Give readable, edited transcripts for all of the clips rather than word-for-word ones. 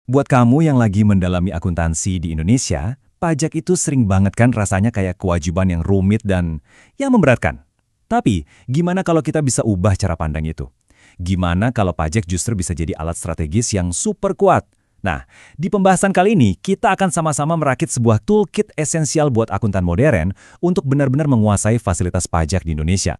Buat kamu yang lagi mendalami akuntansi di Indonesia, pajak itu sering banget kan rasanya kayak kewajiban yang rumit dan yang memberatkan. Tapi, gimana kalau kita bisa ubah cara pandang itu? Gimana kalau pajak justru bisa jadi alat strategis yang super kuat? Nah, di pembahasan kali ini, kita akan sama-sama merakit sebuah toolkit esensial buat akuntan modern untuk benar-benar menguasai fasilitas pajak di Indonesia.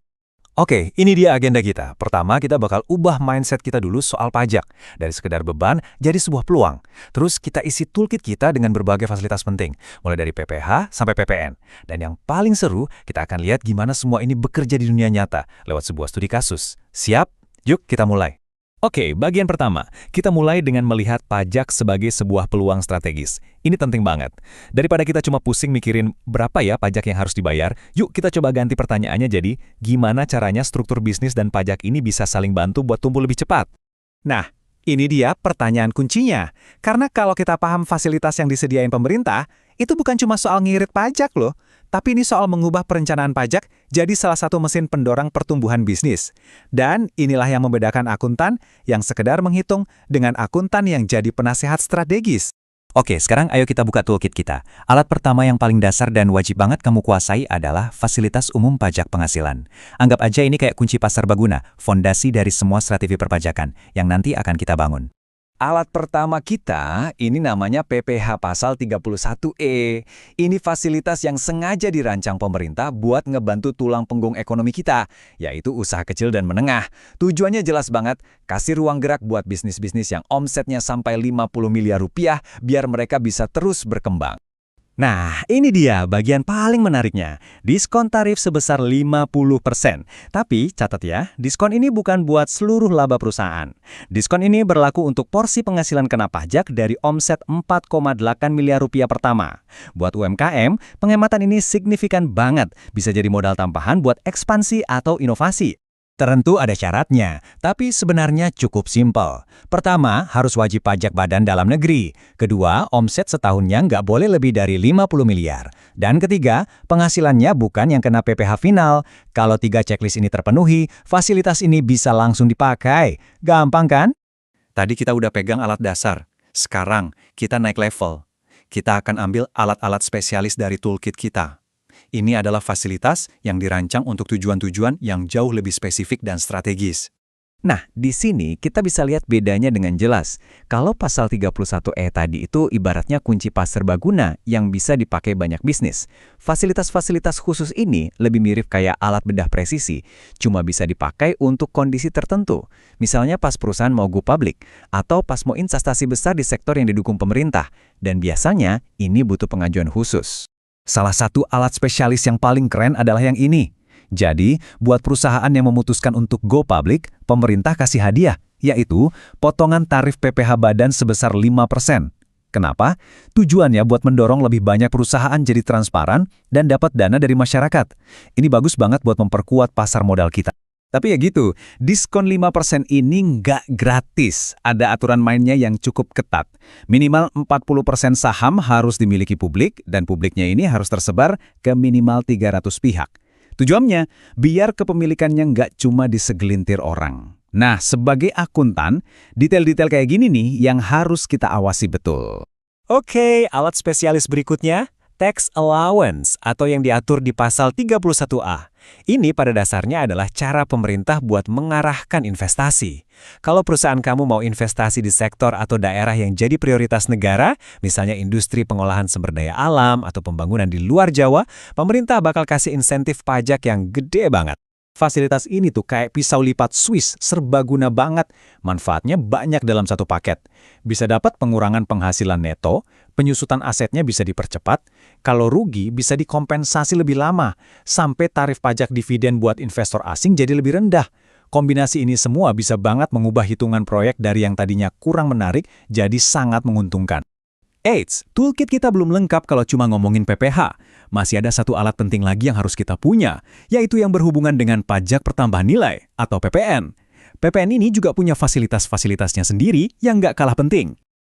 Oke, ini dia agenda kita. Pertama, kita bakal ubah mindset kita dulu soal pajak. Dari sekedar beban, jadi sebuah peluang. Terus kita isi toolkit kita dengan berbagai fasilitas penting, mulai dari PPh sampai PPN. Dan yang paling seru, kita akan lihat gimana semua ini bekerja di dunia nyata, lewat sebuah studi kasus. Siap? Yuk kita mulai. Oke, bagian pertama, kita mulai dengan melihat pajak sebagai sebuah peluang strategis. Ini penting banget. Daripada kita cuma pusing mikirin berapa ya pajak yang harus dibayar, yuk kita coba ganti pertanyaannya jadi, gimana caranya struktur bisnis dan pajak ini bisa saling bantu buat tumbuh lebih cepat? Nah, ini dia pertanyaan kuncinya. Karena kalau kita paham fasilitas yang disediain pemerintah, itu bukan cuma soal ngirit pajak loh, tapi ini soal mengubah perencanaan pajak jadi salah satu mesin pendorong pertumbuhan bisnis. Dan inilah yang membedakan akuntan yang sekedar menghitung dengan akuntan yang jadi penasehat strategis. Oke, sekarang ayo kita buka toolkit kita. Alat pertama yang paling dasar dan wajib banget kamu kuasai adalah fasilitas umum pajak penghasilan. Anggap aja ini kayak kunci pasar baguna, fondasi dari semua strategi perpajakan yang nanti akan kita bangun. Alat pertama kita, ini namanya PPh Pasal 31E. Ini fasilitas yang sengaja dirancang pemerintah buat ngebantu tulang punggung ekonomi kita, yaitu usaha kecil dan menengah. Tujuannya jelas banget, kasih ruang gerak buat bisnis-bisnis yang omsetnya sampai 50 miliar rupiah, biar mereka bisa terus berkembang. Nah, ini dia bagian paling menariknya. Diskon tarif sebesar 50%. Tapi, catat ya, diskon ini bukan buat seluruh laba perusahaan. Diskon ini berlaku untuk porsi penghasilan kena pajak dari omset 4,8 miliar rupiah pertama. Buat UMKM, penghematan ini signifikan banget. Bisa jadi modal tambahan buat ekspansi atau inovasi. Tentu ada syaratnya, tapi sebenarnya cukup simpel. Pertama, harus wajib pajak badan dalam negeri. Kedua, omset setahunnya nggak boleh lebih dari 50 miliar. Dan ketiga, penghasilannya bukan yang kena PPh final. Kalau 3 checklist ini terpenuhi, fasilitas ini bisa langsung dipakai. Gampang kan? Tadi kita udah pegang alat dasar. Sekarang, kita naik level. Kita akan ambil alat-alat spesialis dari toolkit kita. Ini adalah fasilitas yang dirancang untuk tujuan-tujuan yang jauh lebih spesifik dan strategis. Nah, di sini kita bisa lihat bedanya dengan jelas. Kalau pasal 31E tadi itu ibaratnya kunci pasar baguna yang bisa dipakai banyak bisnis. Fasilitas-fasilitas khusus ini lebih mirip kayak alat bedah presisi, cuma bisa dipakai untuk kondisi tertentu. Misalnya pas perusahaan mau go public, atau pas mau investasi besar di sektor yang didukung pemerintah. Dan biasanya ini butuh pengajuan khusus. Salah satu alat spesialis yang paling keren adalah yang ini. Jadi, buat perusahaan yang memutuskan untuk go public, pemerintah kasih hadiah, yaitu potongan tarif PPh badan sebesar 5%. Kenapa? Tujuannya buat mendorong lebih banyak perusahaan jadi transparan dan dapat dana dari masyarakat. Ini bagus banget buat memperkuat pasar modal kita. Tapi ya gitu, diskon 5% ini nggak gratis. Ada aturan mainnya yang cukup ketat. Minimal 40% saham harus dimiliki publik, dan publiknya ini harus tersebar ke minimal 300 pihak. Tujuannya, biar kepemilikannya nggak cuma di segelintir orang. Nah, sebagai akuntan, detail-detail kayak gini nih yang harus kita awasi betul. Oke, alat spesialis berikutnya, tax allowance atau yang diatur di pasal 31A. Ini pada dasarnya adalah cara pemerintah buat mengarahkan investasi. Kalau perusahaan kamu mau investasi di sektor atau daerah yang jadi prioritas negara, misalnya industri pengolahan sumber daya alam atau pembangunan di luar Jawa, pemerintah bakal kasih insentif pajak yang gede banget. Fasilitas ini tuh kayak pisau lipat Swiss, serbaguna banget. Manfaatnya banyak dalam satu paket. Bisa dapat pengurangan penghasilan neto, penyusutan asetnya bisa dipercepat, kalau rugi bisa dikompensasi lebih lama, sampai tarif pajak dividen buat investor asing jadi lebih rendah. Kombinasi ini semua bisa banget mengubah hitungan proyek dari yang tadinya kurang menarik jadi sangat menguntungkan. Eits, toolkit kita belum lengkap kalau cuma ngomongin PPh. Masih ada satu alat penting lagi yang harus kita punya, yaitu yang berhubungan dengan pajak pertambahan nilai atau PPN. PPN ini juga punya fasilitas-fasilitasnya sendiri yang nggak kalah penting.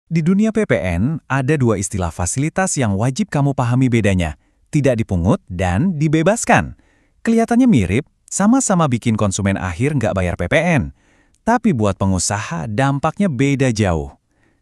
Di dunia PPN, ada dua istilah fasilitas yang wajib kamu pahami bedanya, tidak dipungut dan dibebaskan. Kelihatannya mirip, sama-sama bikin konsumen akhir nggak bayar PPN. Tapi buat pengusaha, dampaknya beda jauh.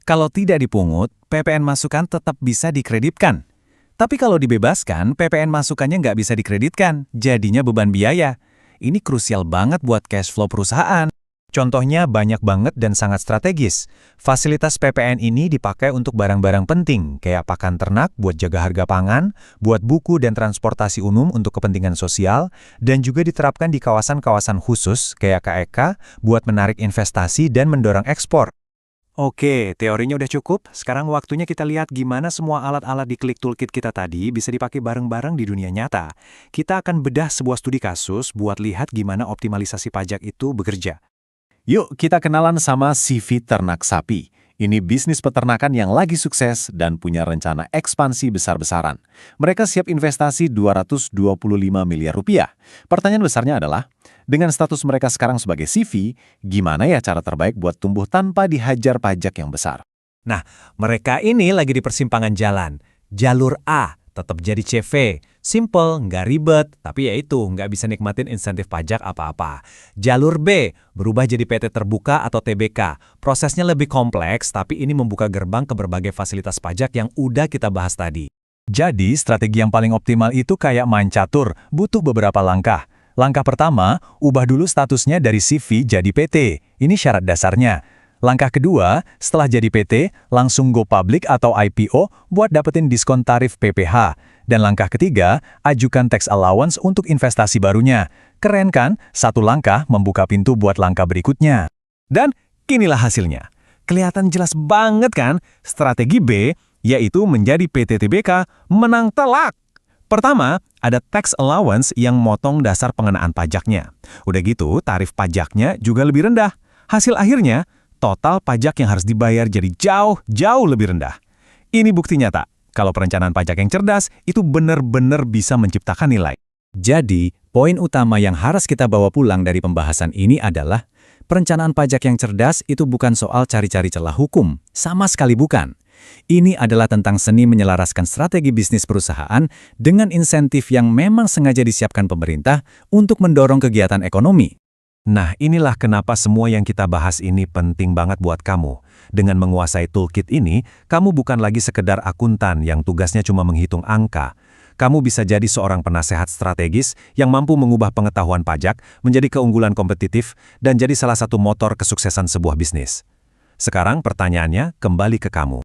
Kalau tidak dipungut, PPN masukan tetap bisa dikreditkan. Tapi kalau dibebaskan, PPN masukannya nggak bisa dikreditkan, jadinya beban biaya. Ini krusial banget buat cash flow perusahaan. Contohnya banyak banget dan sangat strategis. Fasilitas PPN ini dipakai untuk barang-barang penting, kayak pakan ternak buat jaga harga pangan, buat buku dan transportasi umum untuk kepentingan sosial, dan juga diterapkan di kawasan-kawasan khusus, kayak KEK, buat menarik investasi dan mendorong ekspor. Oke, teorinya udah cukup. Sekarang waktunya kita lihat gimana semua alat-alat di Klik Toolkit kita tadi bisa dipakai bareng-bareng di dunia nyata. Kita akan bedah sebuah studi kasus buat lihat gimana optimalisasi pajak itu bekerja. Yuk kita kenalan sama CV Ternak Sapi. Ini bisnis peternakan yang lagi sukses dan punya rencana ekspansi besar-besaran. Mereka siap investasi 225 miliar rupiah. Pertanyaan besarnya adalah, dengan status mereka sekarang sebagai CV, gimana ya cara terbaik buat tumbuh tanpa dihajar pajak yang besar? Nah, mereka ini lagi di persimpangan jalan. Jalur A, tetap jadi CV. Simple, nggak ribet, tapi ya itu, nggak bisa nikmatin insentif pajak apa-apa. Jalur B, berubah jadi PT Terbuka atau TBK. Prosesnya lebih kompleks, tapi ini membuka gerbang ke berbagai fasilitas pajak yang udah kita bahas tadi. Jadi, strategi yang paling optimal itu kayak main catur, butuh beberapa langkah. Langkah pertama, ubah dulu statusnya dari CV jadi PT. Ini syarat dasarnya. Langkah kedua, setelah jadi PT, langsung go public atau IPO buat dapetin diskon tarif PPh. Dan langkah ketiga, ajukan tax allowance untuk investasi barunya. Keren kan? Satu langkah membuka pintu buat langkah berikutnya. Dan inilah hasilnya. Kelihatan jelas banget kan? Strategi B, yaitu menjadi PT TBK, menang telak. Pertama, ada tax allowance yang motong dasar pengenaan pajaknya. Udah gitu, tarif pajaknya juga lebih rendah. Hasil akhirnya, total pajak yang harus dibayar jadi jauh lebih rendah. Ini bukti nyata, kalau perencanaan pajak yang cerdas itu benar-benar bisa menciptakan nilai. Jadi, poin utama yang harus kita bawa pulang dari pembahasan ini adalah perencanaan pajak yang cerdas itu bukan soal cari-cari celah hukum, sama sekali bukan. Ini adalah tentang seni menyelaraskan strategi bisnis perusahaan dengan insentif yang memang sengaja disiapkan pemerintah untuk mendorong kegiatan ekonomi. Nah, inilah kenapa semua yang kita bahas ini penting banget buat kamu. Dengan menguasai toolkit ini, kamu bukan lagi sekedar akuntan yang tugasnya cuma menghitung angka. Kamu bisa jadi seorang penasehat strategis yang mampu mengubah pengetahuan pajak menjadi keunggulan kompetitif dan jadi salah satu motor kesuksesan sebuah bisnis. Sekarang pertanyaannya kembali ke kamu.